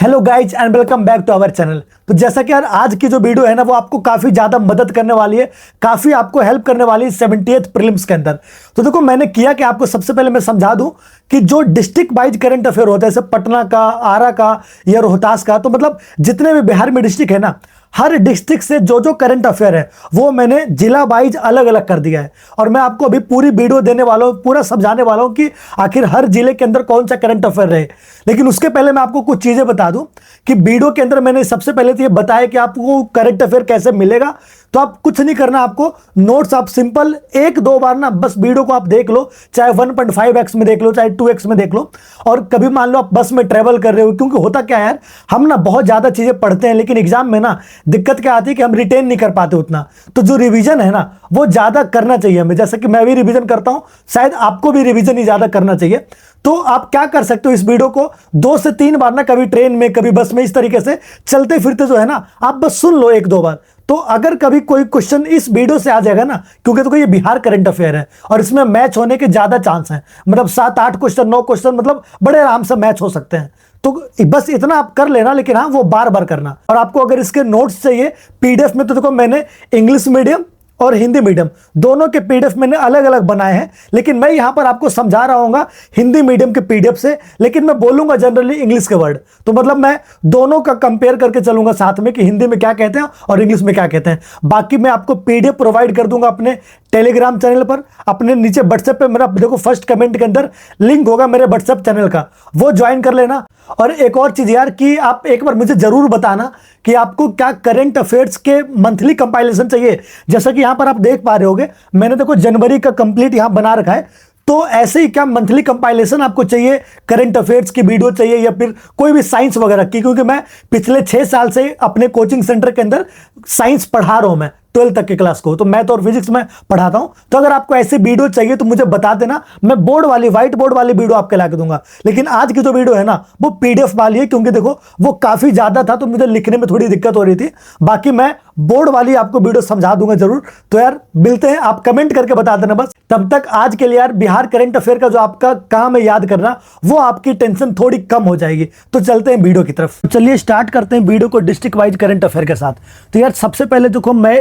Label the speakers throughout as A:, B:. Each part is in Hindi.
A: Hello guys and welcome back to our channel. तो जैसा कि यार आज की जो वीडियो है ना वो आपको काफी ज्यादा मदद करने वाली है, काफी आपको हेल्प करने वाली है 70th प्रीलिम्स के अंदर। तो देखो मैंने किया कि आपको सबसे पहले मैं समझा दूं कि जो डिस्ट्रिक्ट वाइज करंट अफेयर होता है जैसे पटना का, आरा का या रोहतास का, तो मतलब जितने भी बिहार में डिस्ट्रिक्ट है ना, हर डिस्ट्रिक्ट से जो जो करंट अफेयर है वो मैंने जिला वाइज अलग अलग कर दिया है। और मैं आपको अभी पूरी वीडियो देने वाला हूं, पूरा समझाने वाला हूं कि आखिर हर जिले के अंदर कौन सा करंट अफेयर रहे। लेकिन उसके पहले मैं आपको कुछ चीजें बता दूं कि वीडियो के अंदर मैंने सबसे पहले तो ये बताया कि आपको करंट अफेयर कैसे मिलेगा। तो आप कुछ नहीं करना, आपको नोट्स आप सिंपल एक दो बार ना बस वीडियो को आप देख लो, चाहे 1.5x में देख लो, चाहे 2x में देख लो। और कभी मान लो आप बस में ट्रेवल कर रहे हो, क्योंकि होता क्या है यार, हम ना बहुत ज्यादा चीजें पढ़ते हैं लेकिन एग्जाम में ना दिक्कत क्या आती है कि हम रिटेन नहीं कर पाते उतना। तो जो रिवीजन है ना वो ज्यादा करना चाहिए हमें, जैसे कि मैं भी रिवीजन करता हूं, शायद आपको भी रिवीजन ही ज्यादा करना चाहिए। तो आप क्या कर सकते हो, इस वीडियो को 2 से 3 बार ना, कभी ट्रेन में कभी बस में, इस तरीके से चलते फिरते जो है ना आप बस सुन लो 1-2 बार। तो अगर कभी कोई क्वेश्चन इस वीडियो से आ जाएगा ना, क्योंकि देखो ये बिहार करंट अफेयर है और इसमें मैच होने के ज्यादा चांस हैं, मतलब 7-8 क्वेश्चन 9 क्वेश्चन मतलब बड़े आराम से मैच हो सकते हैं। तो बस इतना आप कर लेना, लेकिन हाँ वो बार बार करना। और आपको अगर इसके नोट्स चाहिए पीडीएफ में, तो देखो मैंने इंग्लिश मीडियम और हिंदी मीडियम दोनों के पीडीएफ मैंने अलग अलग बनाए हैं, लेकिन मैं यहां पर आपको समझा रहा हूंगा हिंदी मीडियम के पीडीएफ से, लेकिन मैं बोलूंगा जनरली इंग्लिश के वर्ड। तो मतलब मैं दोनों का कंपेयर करके चलूंगा साथ में कि हिंदी में क्या कहते हैं और इंग्लिश में क्या कहते हैं। बाकी मैं आपको पीडीएफ प्रोवाइड कर दूंगा अपने टेलीग्राम चैनल पर, अपने नीचे व्हाट्सएप पे मेरा देखो फर्स्ट कमेंट के अंदर लिंक होगा मेरे व्हाट्सएप चैनल का, वो ज्वाइन कर लेना। और एक और चीज यार कि आप एक बार मुझे जरूर बताना कि आपको क्या करंट अफेयर्स के मंथली कंपाइलेशन चाहिए। जैसा कि यहां पर आप देख पा रहे होगे मैंने देखो जनवरी का कंप्लीट यहां बना रखा है। तो ऐसे ही क्या मंथली कंपाइलेशन आपको चाहिए, करंट अफेयर्स की वीडियो चाहिए या फिर कोई भी साइंस वगैरह की, क्योंकि मैं पिछले 6 साल से अपने कोचिंग सेंटर के अंदर साइंस पढ़ा रहा हूं, मैं 12th तक के क्लास को, तो मैथ और फिजिक्स में पढ़ाता हूं। तो अगर आपको ऐसी वीडियो चाहिए तो मुझे बता देना, मैं बोर्ड वाली व्हाइट बोर्ड वाली वीडियो आपके ला के दूंगा। लेकिन आज की जो वीडियो है ना वो पीडीएफ वाली है, क्योंकि देखो वो काफी ज्यादा था तो मुझे लिखने में थोड़ी दिक्कत हो रही थी। बाकी मैं बोर्ड वाली आपको वीडियो समझा दूंगा जरूर। तो यार मिलते हैं, आप कमेंट करके बता देना बस। तब तक आज के लिए यार बिहार करंट अफेयर का जो आपका काम है याद करना, वो आपकी टेंशन थोड़ी कम हो जाएगी। तो चलते हैं वीडियो की तरफ। चलिए स्टार्ट करते हैं वीडियो को डिस्ट्रिक्ट वाइज करंट अफेयर के साथ। तो यार सबसे पहले देखो मैं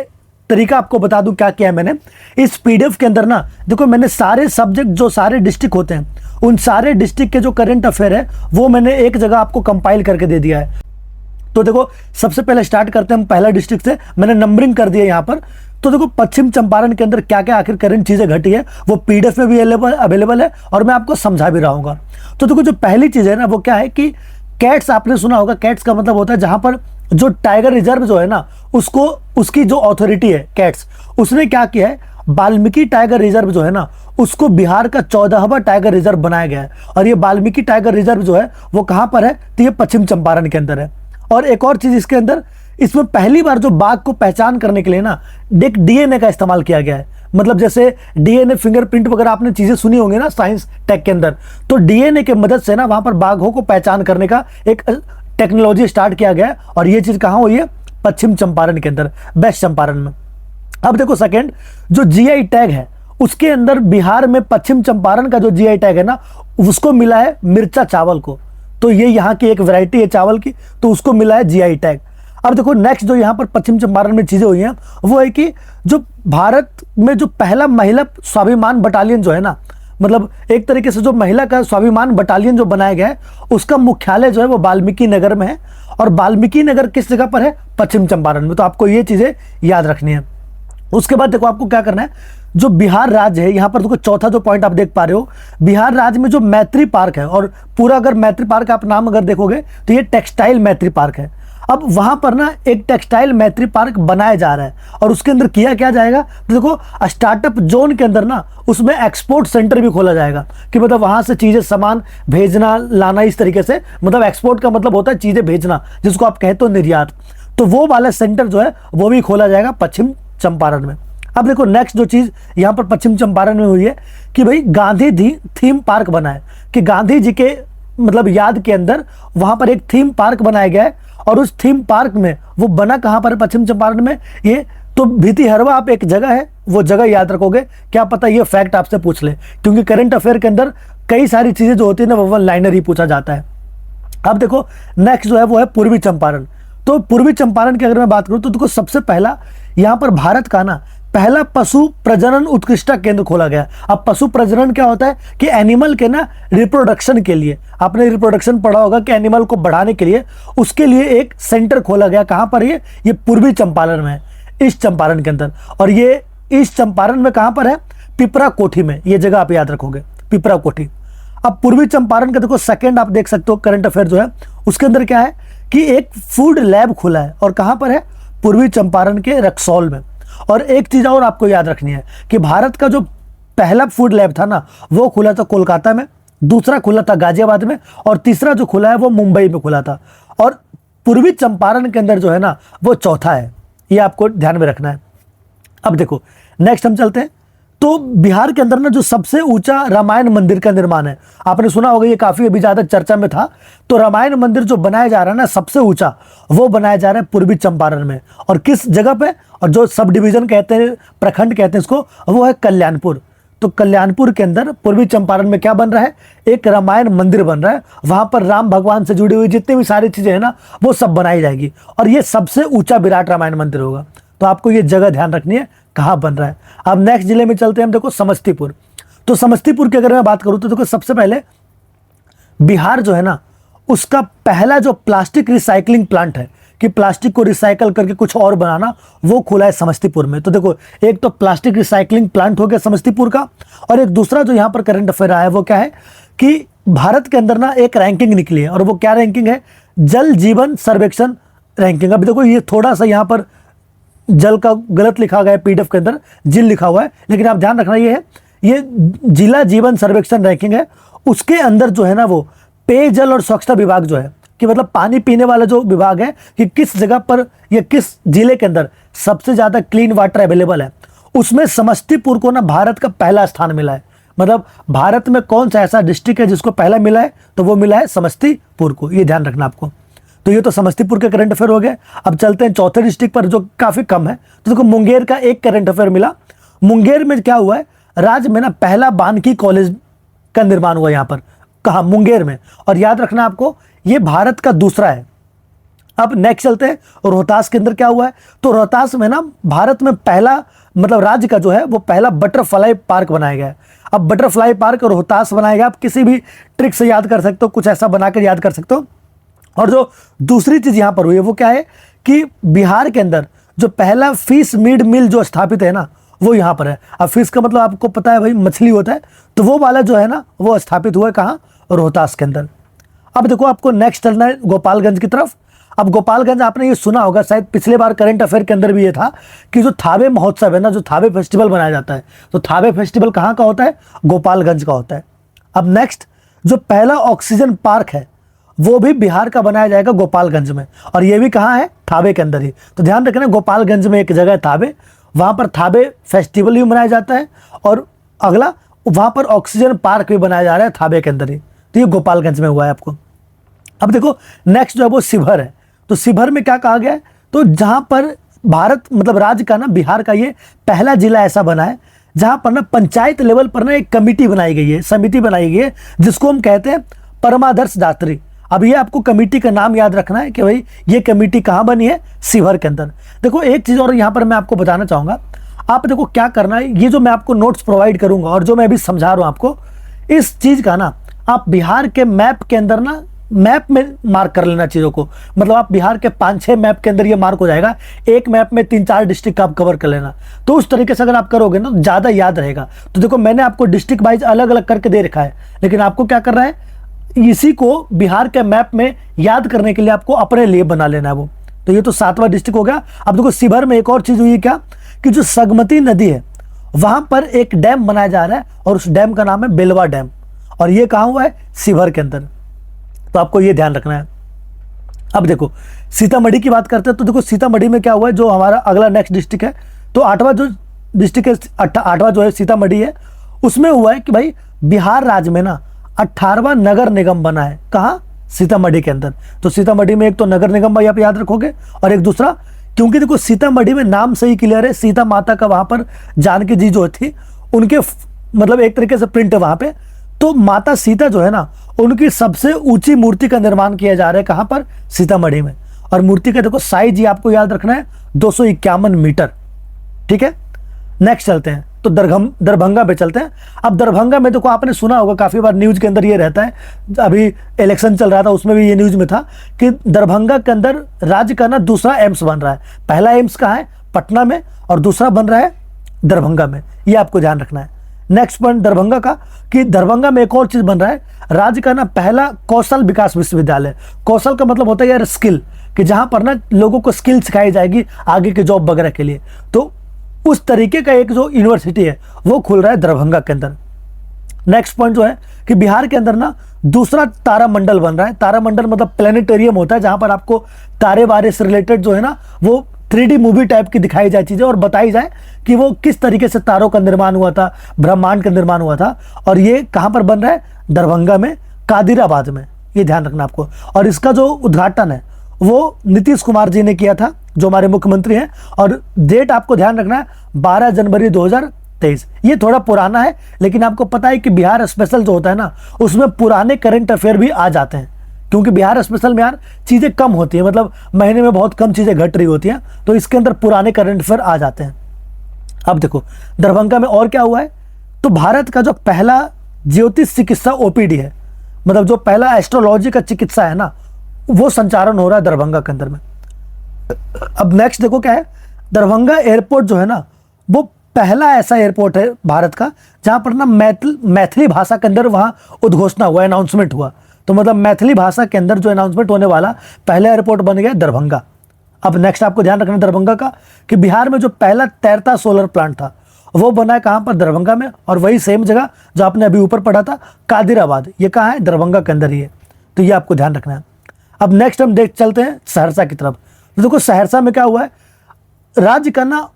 A: तरीका आपको बता दूं क्या किया है मैंने इस पीडीएफ के अंदर ना। देखो मैंने सारे सब्जेक्ट जो सारे डिस्ट्रिक्ट होते हैं उन सारे डिस्ट्रिक्ट के जो करंट अफेयर है वो मैंने एक जगह आपको कंपाइल करके दे दिया है। तो देखो सबसे पहले स्टार्ट करते हैं हम पहला डिस्ट्रिक्ट से, मैंने नंबरिंग कर दिया यहां पर। तो देखो पश्चिम चंपारण के अंदर क्या क्या आखिर करंट चीजें घटी है वो पीडीएफ में भी अवेलेबल है और मैं आपको समझा भी रहा हूँ। तो देखो जो पहली चीज है ना वो क्या है कि कैट्स, आपने सुना होगा कैट्स का मतलब होता है जहां पर जो टाइगर रिजर्व जो है ना उसको, उसकी जो अथॉरिटी है कैट्स, उसने क्या किया है वाल्मीकि टाइगर रिजर्व जो है ना उसको बिहार का 14वां टाइगर रिजर्व बनाया गया है। और ये वाल्मीकि टाइगर रिजर्व जो है वो कहां पर है, तो ये पश्चिम चंपारण के अंदर है। और एक और चीज इसके अंदर, इसमें पहली बार जो बाघ को पहचान करने के लिए ना एक डीएनए का इस्तेमाल किया गया है। मतलब जैसे डीएनए फिंगरप्रिंट वगैरह आपने चीजें सुनी होंगी ना साइंस टेक के अंदर, तो डीएनए के मदद से ना वहां पर बाघों को पहचान करने का एक टेक्नोलॉजी स्टार्ट किया गया है। और ये चीज कहां हुई है, पश्चिम चंपारण के अंदर, वेस्ट चंपारण में। अब देखो सेकंड जो जीआई टैग है उसके अंदर बिहार में पश्चिम चंपारण का जो जीआई टैग है ना उसको मिला है मिर्चा चावल को। तो ये यहाँ की एक वैरायटी है चावल की, तो उसको मिला है जीआई टैग। अब देखो नेक्स्ट जो यहाँ पर पश्चिम चंपारण में चीजें हुई हैं वो है कि जो भारत में जो पहला महिला स्वाभिमान बटालियन जो है ना, मतलब एक तरीके से जो महिला का स्वाभिमान बटालियन जो बनाया गया है उसका मुख्यालय जो है वो वाल्मीकि नगर में है। और वाल्मीकि नगर किस जगह पर है, पश्चिम चंपारण में। तो आपको ये चीजें याद रखनी है। उसके बाद देखो आपको क्या करना है, जो बिहार राज्य है, यहां पर देखो चौथा जो पॉइंट आप देख पा रहे हो, बिहार राज्य में जो मैत्री पार्क है, और पूरा अगर मैत्री पार्क आप नाम अगर देखोगे तो ये टेक्सटाइल मैत्री पार्क है। अब वहां पर ना एक टेक्सटाइल मैत्री पार्क बनाया जा रहा है और उसके अंदर किया क्या जाएगा, तो देखो स्टार्टअप जोन के अंदर ना उसमें एक्सपोर्ट सेंटर भी खोला जाएगा कि मतलब वहां से चीजें सामान भेजना लाना, इस तरीके से, मतलब एक्सपोर्ट का मतलब होता है चीजें भेजना, जिसको आप कहते हो निर्यात। तो वो वाला सेंटर जो है वो भी खोला जाएगा पश्चिम चंपारण में। अब देखो नेक्स्ट जो चीज यहां पर पश्चिम चंपारण में हुई है कि भाई गांधी थीम पार्क बना है, कि गांधी जी के मतलब याद के अंदर वहां पर एक थीम पार्क बनाया गया है। और उस थीम पार्क में वो बना कहां पर है, पश्चिम चंपारण में। ये तो भीतिहरवा आप एक जगह है, वो जगह याद रखोगे, क्या पता ये फैक्ट आपसे पूछ ले, क्योंकि करंट अफेयर के अंदर कई सारी चीजें जो होती है ना वो वन लाइनर ही पूछा जाता है। अब देखो नेक्स्ट जो है वो है पूर्वी चंपारण। तो पूर्वी चंपारण की अगर मैं बात करूं तो देखो सबसे पहला यहां पर भारत का ना पहला पशु प्रजनन उत्कृष्टता केंद्र खोला गया। अब पशु प्रजनन क्या होता है कि एनिमल के ना रिप्रोडक्शन के लिए, आपने रिप्रोडक्शन पढ़ा होगा कि एनिमल को बढ़ाने के लिए, उसके लिए एक सेंटर खोला गया। कहां पर ये पूर्वी चंपारण में है, ईस्ट चंपारण के अंदर। और ये ईस्ट चंपारण में कहां पर है, पिपरा कोठी में। ये जगह आप याद रखोगे, पिपरा कोठी। अब पूर्वी चंपारण का देखो सेकंड आप देख सकते हो करंट अफेयर जो है उसके अंदर क्या है कि एक फूड लैब खुला है। और कहां पर है, पूर्वी चंपारण के रक्सौल में। और एक चीज और आपको याद रखनी है कि भारत का जो पहला फूड लैब था ना वो खुला था कोलकाता में, दूसरा खुला था गाजियाबाद में, और तीसरा जो खुला है वो मुंबई में खुला था। और पूर्वी चंपारण के अंदर जो है ना वो चौथा है। ये आपको ध्यान में रखना है। अब देखो नेक्स्ट हम चलते हैं। तो बिहार के अंदर ना जो सबसे ऊंचा रामायण मंदिर का निर्माण है, आपने सुना होगा, ये काफी अभी ज्यादा चर्चा में था। तो रामायण मंदिर जो बनाया जा रहा है ना सबसे ऊंचा, वो बनाया जा रहा है पूर्वी चंपारण में। और किस जगह पे, और जो सब डिवीजन कहते हैं, प्रखंड कहते हैं इसको, वो है कल्याणपुर। तो कल्याणपुर के अंदर पूर्वी चंपारण में क्या बन रहा है, एक रामायण मंदिर बन रहा है। वहां पर राम भगवान से जुड़ी हुई जितनी भी सारी चीजें हैं ना वो सब बनाई जाएगी। और ये सबसे ऊंचा विराट रामायण मंदिर होगा। तो आपको ये जगह ध्यान रखनी है कहाँ बन रहा है। अब नेक्स्ट जिले में चलते हैं हम, देखो समस्तीपुर। तो समस्तीपुर की अगर मैं बात करूं तो देखो सबसे पहले बिहार जो है ना उसका पहला जो प्लास्टिक रिसाइकलिंग प्लांट है कि प्लास्टिक को रिसाइकल करके कुछ और बनाना, वो खुला है समस्तीपुर में। तो देखो एक तो प्लास्टिक रिसाइकलिंग प्लांट हो गया समस्तीपुर का, और एक दूसरा जो यहाँ पर करंट अफेयर आया है वो क्या है कि भारत के अंदर ना एक रैंकिंग निकली है। और वो क्या रैंकिंग है, जल जीवन सर्वेक्षण रैंकिंग। अभी देखो ये थोड़ा सा यहाँ पर जल का गलत लिखा गया है, पीडीएफ के अंदर जिल लिखा हुआ है, लेकिन आप ध्यान रखना ये है, ये जिला जीवन सर्वेक्षण रैंकिंग है। उसके अंदर जो है ना वो पेयजल और स्वच्छता विभाग जो है कि मतलब पानी पीने वाला जो विभाग है कि किस जगह पर या किस जिले के अंदर सबसे ज्यादा क्लीन वाटर अवेलेबल है, उसमें समस्तीपुर को ना भारत का पहला स्थान मिला है। मतलब भारत में कौन सा ऐसा डिस्ट्रिक्ट है जिसको पहला मिला है, तो वो मिला है समस्तीपुर को। ये ध्यान रखना आपको। तो ये तो समस्तीपुर के करंट अफेयर हो गए। अब चलते हैं चौथे डिस्ट्रिक्ट पर जो काफी कम है। तो देखो मुंगेर का एक करंट अफेयर मिला। मुंगेर में क्या हुआ है, राज्य में ना पहला बानकी कॉलेज का निर्माण हुआ यहाँ पर। कहा, मुंगेर में। और याद रखना आपको ये भारत का दूसरा है। अब नेक्स्ट चलते हैं रोहतास के अंदर क्या हुआ है। तो रोहतास में ना भारत में पहला, मतलब राज्य का जो है वो पहला बटरफ्लाई पार्क बनाया गया है। अब बटरफ्लाई पार्क रोहतास बनाया गया। आप किसी भी ट्रिक से याद कर सकते हो, कुछ ऐसा बनाकर याद कर सकते हो। और जो दूसरी चीज यहां पर हुई है वो क्या है कि बिहार के अंदर जो पहला फिश मीट मिल जो स्थापित है ना वो यहां पर है। अब फिश का मतलब आपको पता है भाई मछली होता है, तो वो वाला जो है ना वो स्थापित हुआ है कहां, रोहतास के अंदर। अब देखो आपको नेक्स्ट चलना है गोपालगंज की तरफ। अब गोपालगंज आपने ये सुना होगा, शायद पिछले बार करंट अफेयर के अंदर भी ये था कि जो थावे महोत्सव है ना, जो थावे फेस्टिवल मनाया जाता है, तो थावे फेस्टिवल कहाँ का होता है, गोपालगंज का होता है। अब नेक्स्ट जो पहला ऑक्सीजन पार्क है वो भी बिहार का बनाया जाएगा गोपालगंज में। और ये भी कहाँ है, थावे के अंदर ही। तो ध्यान रखना गोपालगंज में एक जगह है थावे, वहाँ पर थावे फेस्टिवल भी मनाया जाता है। और अगला वहाँ पर ऑक्सीजन पार्क भी बनाया जा रहा है थावे के अंदर ही। तो ये गोपालगंज में हुआ है आपको। अब देखो नेक्स्ट जो है वो शिवहर है। तो शिवहर में क्या कहा गया है, तो जहाँ पर भारत मतलब राज्य का ना बिहार का ये पहला जिला ऐसा बना है जहाँ पर ना पंचायत लेवल पर ना एक कमेटी बनाई गई है, समिति बनाई गई है, जिसको हम कहते हैं परमादर्श दात्री। अब ये आपको कमेटी का नाम याद रखना है कि भाई ये कमेटी कहाँ बनी है, शिवहर के अंदर। देखो एक चीज़ और यहाँ पर मैं आपको बताना चाहूँगा। आप देखो क्या करना है, ये जो मैं आपको नोट्स प्रोवाइड करूँगा और जो मैं अभी समझा रहा हूँ आपको, इस चीज़ का ना आप बिहार के मैप के अंदर ना मैप में मार्क कर लेना चीज़ों को। मतलब आप बिहार के 5-6 मैप के अंदर ये मार्क हो जाएगा, एक मैप में 3-4 डिस्ट्रिक्ट आप कवर कर लेना। तो उस तरीके से अगर आप करोगे ना तो ज़्यादा याद रहेगा। तो देखो मैंने आपको डिस्ट्रिक्ट वाइज अलग अलग करके दे रखा है, लेकिन आपको क्या करना है, इसी को बिहार के मैप में याद करने के लिए आपको अपने लिए बना लेना है वो। तो ये तो 7वां डिस्ट्रिक्ट हो गया। अब देखो शिवहर में एक और चीज़ हुई क्या कि जो सगमती नदी है वहाँ पर एक डैम बनाया जा रहा है और उस डैम का नाम है बेलवा डैम। और ये कहाँ हुआ है, शिवहर के अंदर। तो आपको ये ध्यान रखना है। अब देखो सीतामढ़ी की बात करते हैं। तो देखो सीतामढ़ी में क्या हुआ है, जो हमारा अगला नेक्स्ट डिस्ट्रिक्ट है, तो 8वां जो डिस्ट्रिक्ट है, 8वां जो है सीतामढ़ी है, उसमें हुआ है कि भाई बिहार राज्य में ना 18वां नगर निगम बना है। कहाँ, सीतामढ़ी के अंदर। तो सीतामढ़ी में एक तो नगर निगम भाई आप याद रखोगे, और एक दूसरा क्योंकि देखो सीतामढ़ी में नाम से ही क्लियर है, सीता माता का वहां पर जानकी जी जो थी उनके मतलब एक तरीके से प्रिंट है वहां पे। तो माता सीता जो है ना उनकी सबसे ऊंची मूर्ति का निर्माण किया जा रहा है कहां पर, सीतामढ़ी में। और मूर्ति का देखो साइज ही आपको याद रखना है 251 मीटर। ठीक है, नेक्स्ट चलते हैं तो दरभंगा पे चलते हैं। अब दरभंगा में देखो आपने सुना होगा काफी बार न्यूज के अंदर ये रहता है, अभी इलेक्शन चल रहा था उसमें भी ये न्यूज में था कि दरभंगा के अंदर राज्य का ना दूसरा एम्स बन रहा है। पहला एम्स कहाँ है, पटना में, और दूसरा बन रहा है दरभंगा में। ये आपको ध्यान रखना है। नेक्स्ट पॉइंट दरभंगा का, कि दरभंगा में एक और चीज बन रहा है, राज्य का ना पहला कौशल विकास विश्वविद्यालय। कौशल का मतलब होता है यार स्किल, कि जहां पर ना लोगों को स्किल सिखाई जाएगी आगे के जॉब वगैरह के लिए। तो उस तरीके का एक जो यूनिवर्सिटी है वो खुल रहा है दरभंगा के अंदर। नेक्स्ट पॉइंट जो है कि बिहार के अंदर ना दूसरा तारामंडल बन रहा है। तारामंडल मतलब प्लेनेटेरियम होता है, जहां पर आपको तारे बारे से रिलेटेड जो है ना वो 3D मूवी टाइप की दिखाई जाए चीजें और बताई जाए कि वो किस तरीके से तारों का निर्माण हुआ था, ब्रह्मांड का निर्माण हुआ था। और ये कहां पर बन रहा है, दरभंगा में, कादिराबाद में। ये ध्यान रखना आपको। और इसका जो उद्घाटन है वो नीतीश कुमार जी ने किया था, जो हमारे मुख्यमंत्री हैं। और डेट आपको ध्यान रखना है 12 जनवरी 2023। ये थोड़ा पुराना है, लेकिन आपको पता है कि बिहार स्पेशल जो होता है ना उसमें पुराने करंट अफेयर भी आ जाते हैं, क्योंकि बिहार स्पेशल में यार चीजें कम होती है, मतलब महीने में बहुत कम चीजें घट रही होती हैं, तो इसके अंदर पुराने करंट अफेयर आ जाते हैं। अब देखो दरभंगा में और क्या हुआ है, तो भारत का जो पहला ज्योतिष चिकित्सा ओपीडी है, मतलब जो पहला एस्ट्रोलॉजी का चिकित्सा है ना, वो संचालन हो रहा है दरभंगा के अंदर में। अब नेक्स्ट देखो क्या है, दरभंगा एयरपोर्ट जो है ना वो पहला ऐसा एयरपोर्ट है भारत का जहां पर ना मैथिली भाषा के अंदर वहां उद्घोषणा हुआ, अनाउंसमेंट हुआ। तो मतलब मैथिली भाषा के अंदर जो अनाउंसमेंट होने वाला पहला एयरपोर्ट बन गया दरभंगा। अब नेक्स्ट आपको ध्यान रखना दरभंगा का, कि बिहार में जो पहला तैरता सोलर प्लांट था वो बना है कहां पर, दरभंगा में। और वही सेम जगह जो आपने अभी ऊपर पढ़ा था कादिराबाद, ये कहां है, दरभंगा के अंदर ही है। तो ये आपको ध्यान रखना है। अब नेक्स्ट हम चलते हैं सहरसा की तरफ। तो देखो सहरसा में क्या हुआ है, राज्य का ना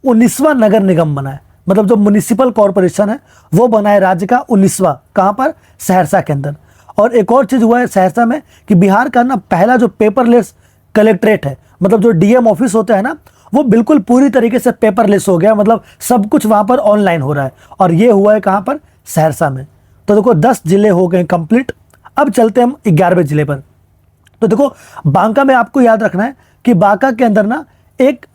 A: 19वां नगर निगम बना है, मतलब जो म्युनिसिपल कॉर्पोरेशन है वो बना है राज्य का 19वां, कहां पर, सहरसा के अंदर। और एक और चीज हुआ है सहरसा में कि बिहार का ना पहला जो पेपरलेस कलेक्ट्रेट है, मतलब जो डीएम ऑफिस होता है ना वो बिल्कुल पूरी तरीके से पेपरलेस हो गया, मतलब सब कुछ वहां पर ऑनलाइन हो रहा है। और ये हुआ है कहां पर, सहरसा में। तो देखो 10 जिले हो गए कंप्लीट। अब चलते हैं हम 11वें जिले पर। तो देखो बांका में आपको याद रखना है कि बांका के अंदर ना एक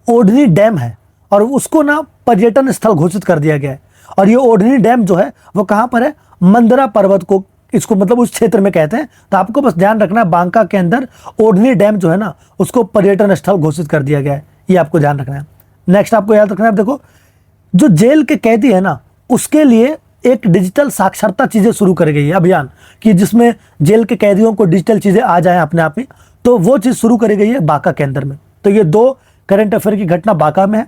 A: ओढ़नी डैम है और उसको ना पर्यटन स्थल घोषित कर दिया गया है। और ये ओढ़नी डैम जो है वो कहां पर है, मंदरा पर्वत को इसको मतलब उस क्षेत्र में कहते हैं। तो आपको बस ध्यान रखना है बांका के अंदर ओढ़नी डैम जो है ना उसको पर्यटन स्थल घोषित कर दिया गया है, ये आपको ध्यान रखना है। नेक्स्ट आपको याद रखना है, देखो जो जेल के कैदी है ना उसके लिए एक डिजिटल साक्षरता चीजें शुरू कर गई है अभियान, कि जिसमें जेल के कैदियों को डिजिटल चीजें आ जाए अपने आप ही। तो वो चीज शुरू करी गई है बांका के अंदर में। तो ये 2 करंट अफेयर की घटना बांका में है।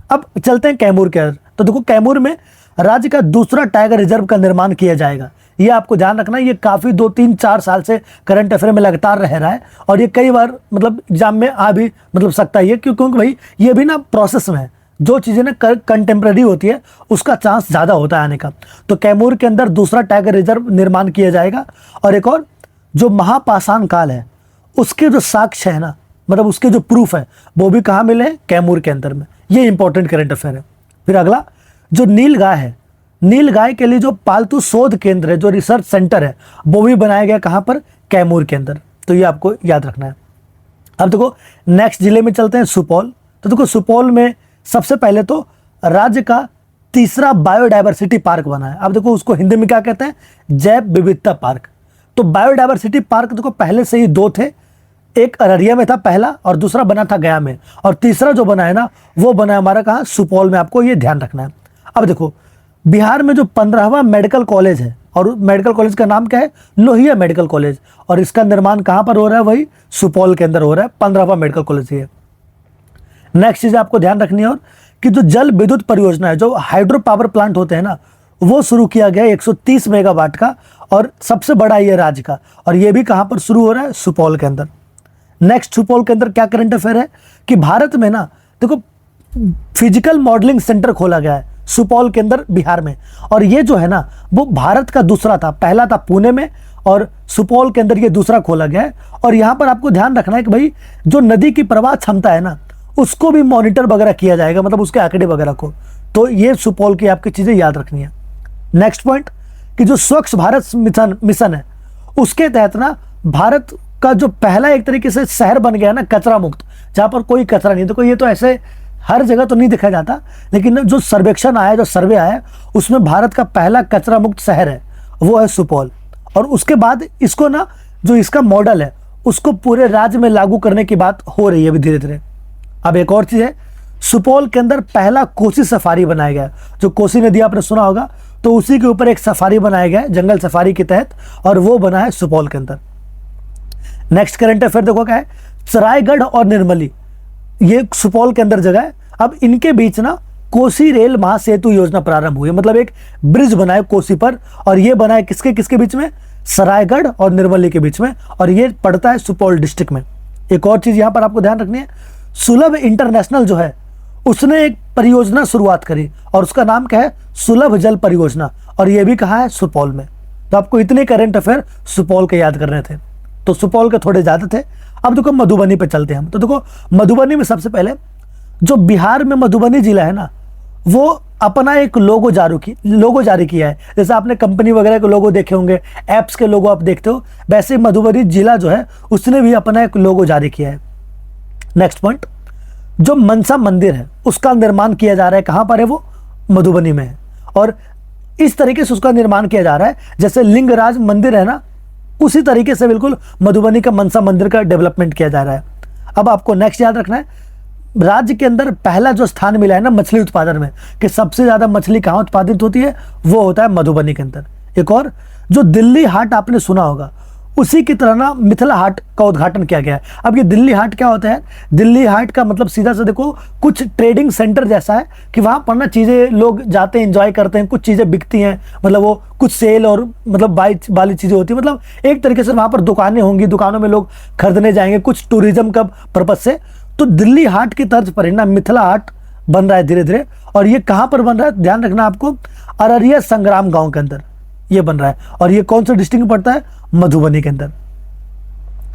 A: अब चलते हैं कैमूर के अंदर। तो देखो कैमूर में राज्य का दूसरा टाइगर रिजर्व का निर्माण किया जाएगा। ये आपको ध्यान रखना है, ये काफी 2-3-4 साल से करंट अफेयर में लगातार रह रहा है और ये कई बार मतलब एग्जाम में आ भी मतलब सकता है, क्योंकि भाई ये भी ना प्रोसेस में है। जो चीजें ना कंटेम्प्रेरी होती है उसका चांस ज्यादा होता है आने का। तो कैमूर के अंदर दूसरा टाइगर रिजर्व निर्माण किया जाएगा। और एक और जो महापाषाण काल है उसके जो साक्ष्य है ना, मतलब उसके जो प्रूफ है वो भी कहाँ मिले हैं, कैमूर के अंदर में। ये इंपॉर्टेंट करंट अफेयर है। फिर अगला जो नील गाय है, नील गाय के लिए जो पालतू शोध केंद्र है, जो रिसर्च सेंटर है, वो भी बनाया गया कहाँ पर, कैमूर के अंदर। तो ये आपको याद रखना है। अब देखो नेक्स्ट जिले में चलते हैं, सुपौल। तो देखो सुपौल में सबसे पहले तो राज्य का तीसरा बायोडायवर्सिटी पार्क बना है। अब देखो उसको हिंदी में क्या कहते हैं, जैव विविधता पार्क। तो बायोडायवर्सिटी पार्क देखो पहले से ही 2 थे, एक अररिया में था पहला और दूसरा बना था गया में, और तीसरा जो बना है ना वो बना है हमारा कहाँ, सुपौल में। आपको ये ध्यान रखना है। अब देखो बिहार में जो 15वां मेडिकल कॉलेज है, और मेडिकल कॉलेज का नाम क्या है, लोहिया मेडिकल कॉलेज, और इसका निर्माण कहाँ पर हो रहा है, वही सुपौल के अंदर हो रहा है। 15वां मेडिकल कॉलेज ये। नेक्स्ट चीज आपको ध्यान रखनी है और कि जो जल विद्युत परियोजना है, जो हाइड्रो पावर प्लांट होते हैं ना, वो शुरू किया गया 130 मेगावाट का, और सबसे बड़ा ये राज्य का, और ये भी कहां पर शुरू हो रहा है, सुपौल के अंदर। नेक्स्ट सुपौल के अंदर क्या करंट अफेयर है कि भारत में ना देखो फिजिकल मॉडलिंग सेंटर खोला गया है सुपौल के अंदर बिहार में, और ये जो है ना वो भारत का दूसरा था, पहला था पुणे में और सुपौल के अंदर ये दूसरा खोला गया है। और यहाँ पर आपको ध्यान रखना है कि भाई जो नदी की प्रवाह क्षमता है ना उसको भी मॉनिटर वगैरह किया जाएगा, मतलब उसके आंकड़े वगैरह को। तो ये सुपौल की आपकी चीजें याद रखनी है। नेक्स्ट पॉइंट कि जो स्वच्छ भारत मिशन है उसके तहत ना भारत का जो पहला एक तरीके से शहर बन गया ना कचरा मुक्त, जहां पर कोई कचरा नहीं। देखो ये तो ऐसे हर जगह तो नहीं देखा जाता, लेकिन जो सर्वेक्षण आया, जो सर्वे आया, उसमें भारत का पहला कचरा मुक्त शहर है वो है सुपौल। और उसके बाद इसको ना जो इसका मॉडल है उसको पूरे राज्य में लागू करने की बात हो रही है अभी धीरे धीरे। अब एक और चीज है, सुपौल के अंदर पहला कोसी सफारी बनाया गया। जो कोसी नदी आपने सुना होगा, तो उसी के ऊपर एक सफारी बनाया गया है जंगल सफारी के तहत, और वो बना है सुपौल के अंदर। नेक्स्ट करंट अफेयर देखो क्या है, सरायगढ़ और निर्मली, ये सुपौल के अंदर जगह है। अब इनके बीच ना कोसी रेल महासेतु योजना प्रारंभ हुई है, मतलब एक ब्रिज बना है कोसी पर, और ये बना है किसके किसके बीच में, सरायगढ़ और निर्मली के बीच में, और ये पड़ता है सुपौल डिस्ट्रिक्ट में। एक और चीज यहां पर आपको ध्यान रखनी है, सुलभ इंटरनेशनल जो है उसने एक परियोजना शुरुआत करी, और उसका नाम क्या है, सुलभ जल परियोजना, और ये भी कहा है सुपौल में। तो आपको इतने करंट अफेयर सुपौल के याद करने थे, तो सुपौल के थोड़े ज्यादा थे। अब देखो मधुबनी पे चलते हैं हम। तो देखो मधुबनी में सबसे पहले जो बिहार में मधुबनी जिला है ना, वो अपना एक लोगो जारी किया है। जैसे आपने कंपनी वगैरह के लोगो देखे होंगे, एप्स के लोगो आप देखते हो, वैसे मधुबनी जिला जो है उसने भी अपना एक लोगो जारी किया है। नेक्स्ट पॉइंट, जो मनसा मंदिर है उसका निर्माण किया जा रहा है, कहां पर है वो, मधुबनी में है। और इस तरीके से उसका निर्माण किया जा रहा है जैसे लिंगराज मंदिर है ना, उसी तरीके से बिल्कुल मधुबनी का मनसा मंदिर का डेवलपमेंट किया जा रहा है। अब आपको नेक्स्ट याद रखना है, राज्य के अंदर पहला जो स्थान मिला है ना मछली उत्पादन में, कि सबसे ज्यादा मछली कहां उत्पादित होती है, वो होता है मधुबनी के अंदर। एक और, जो दिल्ली हाट आपने सुना होगा, उसी की तरह ना मिथिला हाट का उद्घाटन किया गया है। अब ये दिल्ली हाट क्या होता है, दिल्ली हाट का मतलब सीधा से देखो कुछ ट्रेडिंग सेंटर जैसा है, कि वहां पर ना चीजें लोग जाते हैं, एंजॉय करते हैं, कुछ चीजें बिकती हैं, मतलब वो कुछ सेल और मतलब बाई वाली चीजें होती है, मतलब एक तरीके से वहां पर दुकानें होंगी, दुकानों में लोग खरीदने जाएंगे कुछ टूरिज्म का पर्पज से। तो दिल्ली हाट की तर्ज पर ना मिथिला हाट बन रहा है धीरे धीरे। और ये कहां पर बन रहा है, ध्यान रखना आपको, अररिया संग्राम गांव के अंदर ये बन रहा है, और ये कौन सा डिस्ट्रिक्ट में पड़ता है, मधुबनी के अंदर।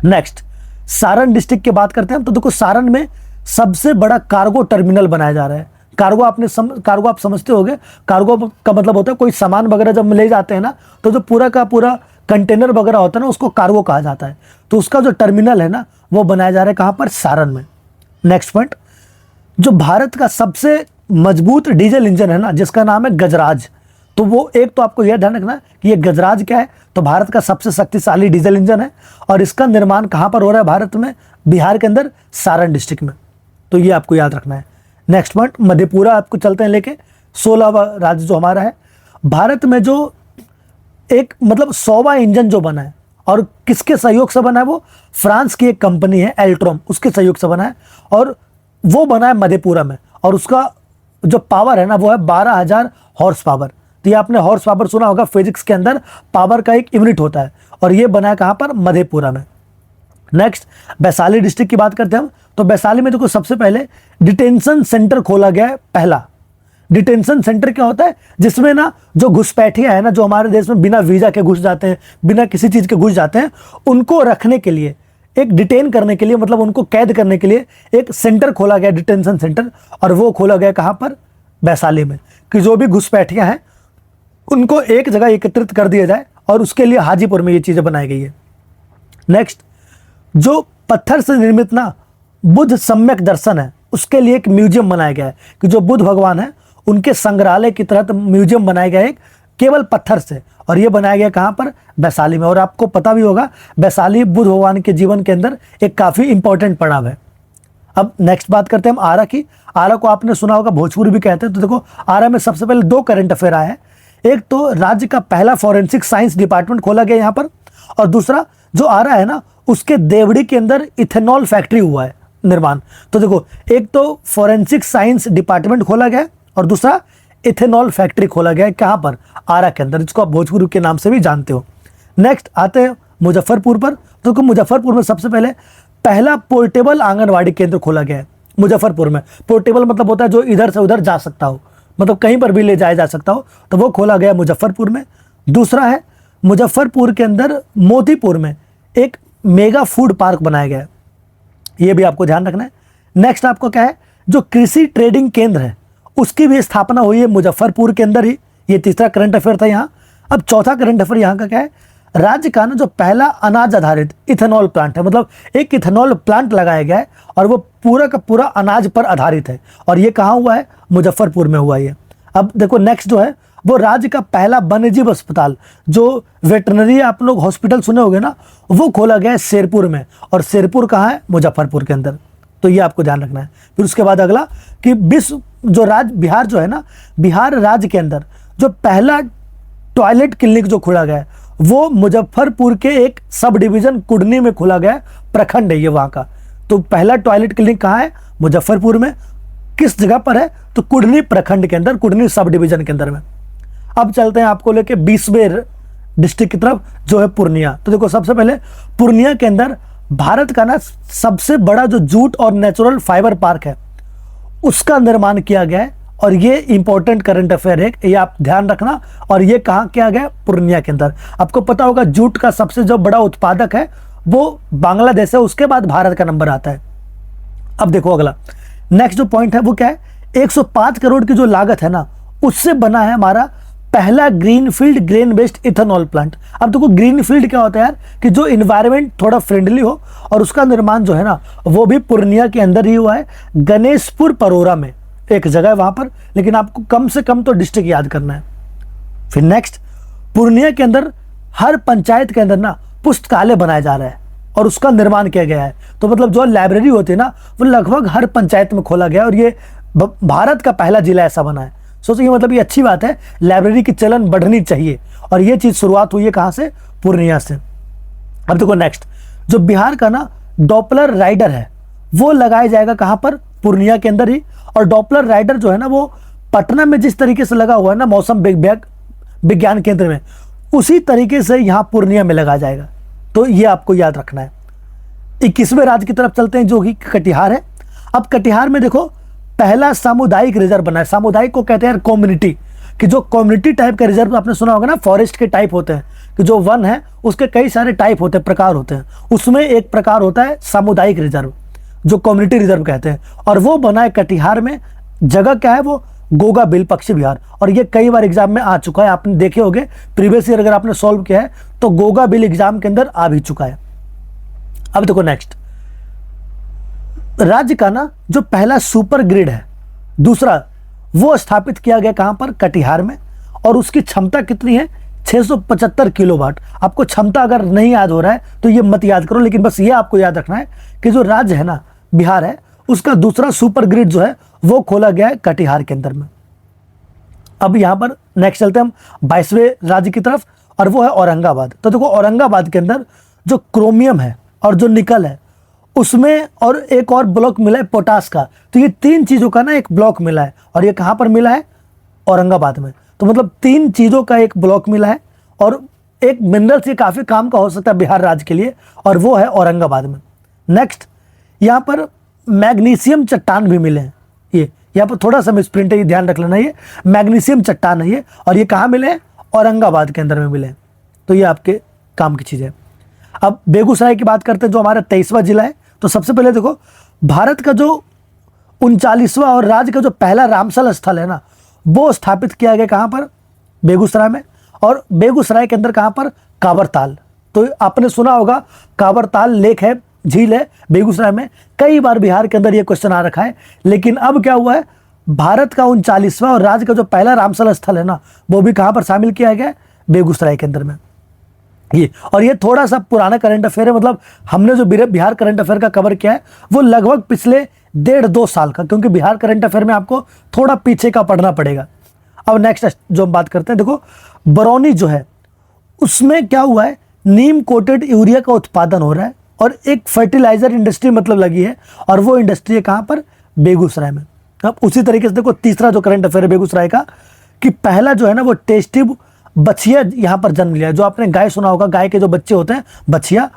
A: नेक्स्ट, सारण डिस्ट्रिक्ट की बात करते हैं। तो देखो सारण में सबसे बड़ा कार्गो टर्मिनल बनाया जा रहा है। कार्गो कार्गो आप समझते होंगे, कार्गो का मतलब होता है कोई सामान वगैरह जब ले जाते हैं ना, तो जो पूरा का पूरा कंटेनर वगैरह होता है ना, उसको कार्गो कहा जाता है। तो उसका जो टर्मिनल है ना, वो बनाया जा रहा है कहां पर, सारण में। नेक्स्ट पॉइंट, जो भारत का सबसे मजबूत डीजल इंजन है ना, जिसका नाम है गजराज, तो वो एक तो आपको यह ध्यान रखना कि ये गजराज क्या है, तो भारत का सबसे शक्तिशाली डीजल इंजन है, और इसका निर्माण कहां पर हो रहा है भारत में, बिहार के अंदर सारण डिस्ट्रिक्ट में। तो ये आपको याद रखना है। नेक्स्ट पॉइंट, मधेपुरा आपको चलते हैं लेके, 16वां राज्य जो हमारा है। भारत में जो एक मतलब 100वां इंजन जो बना है, और किसके सहयोग से बना है, वो फ्रांस की एक कंपनी है एल्ट्रोम, उसके सहयोग से बना है, और वो बना है मधेपुरा में। और उसका जो पावर है ना, वो है 12,000 हॉर्स पावर। तो ये आपने हॉर्स पावर सुना होगा, फिजिक्स के अंदर पावर का एक यूनिट होता है, और ये बना है कहां पर, मधेपुरा में। नेक्स्ट, वैशाली डिस्ट्रिक्ट की बात करते हैं हम। तो वैशाली में देखो सबसे पहले डिटेंशन सेंटर खोला गया है, पहला। डिटेंशन सेंटर क्या होता है, जिसमें ना जो घुसपैठिया है ना, जो हमारे देश में बिना वीजा के घुस जाते हैं, बिना किसी चीज के घुस जाते हैं, उनको रखने के लिए, एक डिटेन करने के लिए, मतलब उनको कैद करने के लिए एक सेंटर खोला गया, डिटेंशन सेंटर। और वो खोला गया कहां पर, वैशाली में, कि जो भी घुसपैठिया हैं उनको एक जगह एकत्रित कर दिया जाए, और उसके लिए हाजीपुर में ये चीजें बनाई गई है। नेक्स्ट, जो पत्थर से निर्मित ना बुद्ध सम्यक दर्शन है, उसके लिए एक म्यूजियम बनाया गया है, कि जो बुद्ध भगवान है उनके संग्रहालय की तरह म्यूजियम बनाया गया है केवल पत्थर से, और ये बनाया गया कहां पर, वैशाली में। और आपको पता भी होगा वैशाली बुद्ध भगवान के जीवन के अंदर एक काफी इंपॉर्टेंट पड़ाव है। अब नेक्स्ट बात करते हैं हम आरा की। आरा को आपने सुना होगा भोजपुरी भी कहते हैं। तो देखो आरा में सबसे पहले 2 करंट अफेयर आए हैं। एक तो राज्य का पहला फॉरेंसिक साइंस डिपार्टमेंट खोला गया यहाँ पर, और दूसरा जो आरा है ना, उसके देवड़ी के अंदर इथेनॉल फैक्ट्री हुआ है निर्माण। तो देखो एक तो फॉरेंसिक साइंस डिपार्टमेंट खोला गया, और दूसरा इथेनॉल फैक्ट्री खोला गया है कहां पर, आरा के अंदर, जिसको आप भोजपुरी के नाम से भी जानते हो। नेक्स्ट आते हैं मुजफ्फरपुर पर। तो मुजफ्फरपुर में सबसे पहले पहला पोर्टेबल आंगनवाड़ी केंद्र खोला गया है मुजफ्फरपुर में। पोर्टेबल मतलब होता है जो इधर से उधर जा सकता हो, मतलब कहीं पर भी ले जाया जा सकता हो, तो वो खोला गया मुजफ्फरपुर में। दूसरा है मुजफ्फरपुर के अंदर मोतीपुर में एक मेगा फूड पार्क बनाया गया है, ये भी आपको ध्यान रखना है। नेक्स्ट आपको क्या है, जो कृषि ट्रेडिंग केंद्र है उसकी भी स्थापना हुई है मुजफ्फरपुर के अंदर ही। ये तीसरा करंट अफेयर था यहाँ। अब चौथा करंट अफेयर यहाँ का क्या है, राज्य का ना जो पहला अनाज आधारित इथेनॉल प्लांट है, मतलब एक इथेनॉल प्लांट लगाया गया है और वो पूरा का पूरा अनाज पर आधारित है, और ये कहाँ हुआ है? मुजफ्फरपुर में हुआ ये। अब देखो नेक्स्ट जो है वो राज्य का पहला वन्यजीव अस्पताल, जो वेटरनरी आप लोग हॉस्पिटल सुने होंगे ना, वो खोला गया है शेरपुर में, और शेरपुर कहाँ है? मुजफ्फरपुर के अंदर। तो ये आपको ध्यान रखना है। फिर उसके बाद अगला कि विश्व जो राज्य बिहार जो है ना, बिहार राज्य के अंदर जो पहला टॉयलेट क्लिनिक जो खोला गया है वो मुजफ्फरपुर के एक सब डिवीजन कुडनी में खोला गया है, प्रखंड है ये वहाँ का। तो पहला टॉयलेट क्लिनिक कहाँ है? मुजफ्फरपुर में। किस जगह पर है? तो कुडनी प्रखंड के अंदर, कुडनी सब डिवीजन के अंदर में। अब चलते हैं आपको लेके 20वें डिस्ट्रिक्ट की तरफ, जो है पूर्णिया। तो देखो सबसे पहले पूर्णिया के अंदर भारत का ना सबसे बड़ा जो जूट और नेचुरल फाइबर पार्क है उसका निर्माण किया गया है, और ये इंपॉर्टेंट करंट अफेयर है, ये आप ध्यान रखना। और ये कहाँ किया गया? पूर्णिया के अंदर। आपको पता होगा जूट का सबसे जो बड़ा उत्पादक है वो बांग्लादेश है, उसके बाद भारत का नंबर आता है। अब देखो अगला नेक्स्ट जो पॉइंट है वो क्या है? 105 करोड़ की जो लागत है ना, उससे बना है हमारा पहला greenfield grain based ethanol plant. अब देखो ग्रीनफील्ड क्या होता है यार? कि जो इन्वायरमेंट थोड़ा फ्रेंडली हो, और उसका निर्माण जो है ना वो भी पूर्णिया के अंदर ही हुआ है, गणेशपुर परोरा में एक जगह है वहां पर, लेकिन आपको कम से कम तो डिस्ट्रिक्ट याद करना है। फिर नेक्स्ट, पूर्णिया के अंदर हर पंचायत के अंदर ना पुस्तकालय बनाया जा रहा है और उसका निर्माण किया गया है। तो मतलब जो लाइब्रेरी होती है ना वो लगभग हर पंचायत में खोला गया है, और ये भारत का पहला जिला ऐसा बना है। सोचिए मतलब ये अच्छी बात है, लाइब्रेरी की चलन बढ़नी चाहिए, और ये चीज शुरुआत हुई है कहां से? पूर्णिया से। अब देखो नेक्स्ट, जो बिहार का ना डॉपलर राइडर है वो लगाया जाएगा कहां पर? पूर्णिया के अंदर ही। और डॉपलर राइडर जो है ना वो पटना में जिस तरीके से लगा हुआ है ना मौसम विज्ञान केंद्र में, उसी तरीके से यहां पूर्णिया में लगाया जाएगा। तो ये आपको याद रखना है। 21वें राज्य की तरफ चलते हैं जो कि कटिहार है। अब कटिहार में देखो पहला सामुदायिक रिजर्व बना है। सामुदायिक को कहते हैं कम्युनिटी, कि जो कम्युनिटी टाइप का रिजर्व आपने सुना होगा ना, फॉरेस्ट के टाइप होते हैं, कि जो वन है उसके कई सारे टाइप होते हैं, प्रकार होते हैं, उसमें एक प्रकार होता है सामुदायिक रिजर्व, जो कम्युनिटी रिजर्व कहते हैं, और वो बना है कटिहार में। जगह क्या है? वो गोगा बिल पक्षी विहार। और ये कई बार एग्जाम में आ चुका है, आपने देखे होंगे प्रीवियस ईयर अगर आपने सॉल्व किया है तो गोगा बिल एग्जाम के अंदर आ भी चुका है। अब देखो नेक्स्ट, राज्य का ना जो पहला सुपर ग्रिड है दूसरा, वो स्थापित किया गया कहां पर? कटिहार में, और उसकी क्षमता कितनी है? 675 किलोवाट। आपको क्षमता अगर नहीं याद हो रहा है तो ये मत याद करो, लेकिन बस ये आपको याद रखना है कि जो राज्य है ना बिहार है, उसका दूसरा सुपर ग्रिड जो है वो खोला गया है कटिहार के अंदर में। अब यहां पर नेक्स्ट चलते हैं हम 22वें राज्य की तरफ, और वो है औरंगाबाद। तो देखो औरंगाबाद के अंदर जो क्रोमियम है और जो निकल है उसमें, और एक और ब्लॉक मिला है पोटास का। तो ये तीन चीजों का ना एक ब्लॉक मिला है, और ये कहां पर मिला है? औरंगाबाद में। तो मतलब तीन चीजों का एक ब्लॉक मिला है, और एक मिनरल से काफी काम का हो सकता है बिहार राज्य के लिए, और वो है औरंगाबाद में। नेक्स्ट, यहां पर मैग्नीशियम चट्टान भी मिले हैं। ये यहाँ पर थोड़ा सा मिसप्रिंट है, ये ध्यान रख लेना, ये मैग्नीशियम चट्टान है ये, और ये कहाँ मिले हैं? औरंगाबाद के अंदर में मिले हैं। तो ये आपके काम की चीज़ है। अब बेगूसराय की बात करते हैं जो हमारा 23वां जिला है। तो सबसे पहले देखो भारत का जो 39वां और राज्य का जो पहला रामसल स्थल है ना वो स्थापित किया गया कहाँ पर? बेगूसराय में। और बेगूसराय के अंदर कहाँ पर? कांवरताल। तो आपने सुना होगा कांवरताल लेक है, झील है बेगूसराय में। कई बार बिहार के अंदर ये क्वेश्चन आ रखा है, लेकिन अब क्या हुआ है, भारत का 39वां और राज्य का जो पहला रामसल स्थल है ना वो भी कहाँ पर शामिल किया गया? बेगूसराय के अंदर में। ये और ये थोड़ा सा पुराना करंट अफेयर है, मतलब हमने जो बिहार करंट अफेयर का कवर किया है वो लगभग पिछले 1.5-2 साल का, क्योंकि बिहार करंट अफेयर में आपको थोड़ा पीछे का पढ़ना पड़ेगा। अब नेक्स्ट जो हम बात करते हैं, देखो बरौनी जो है उसमें क्या हुआ है, नीम कोटेड यूरिया का उत्पादन हो रहा है और एक फर्टिलाइजर इंडस्ट्री मतलब लगी है, और वो इंडस्ट्री है कहाँ पर? बेगूसराय में। अब उसी तरीके से देखो तीसरा जो करंट अफेयर है बेगूसराय का, कि पहला जो है ना वो टेस्टी बछिया यहाँ पर जन्म लिया। जो आपने गाय सुना होगा, गाय के जो बच्चे होते हैं बछिया,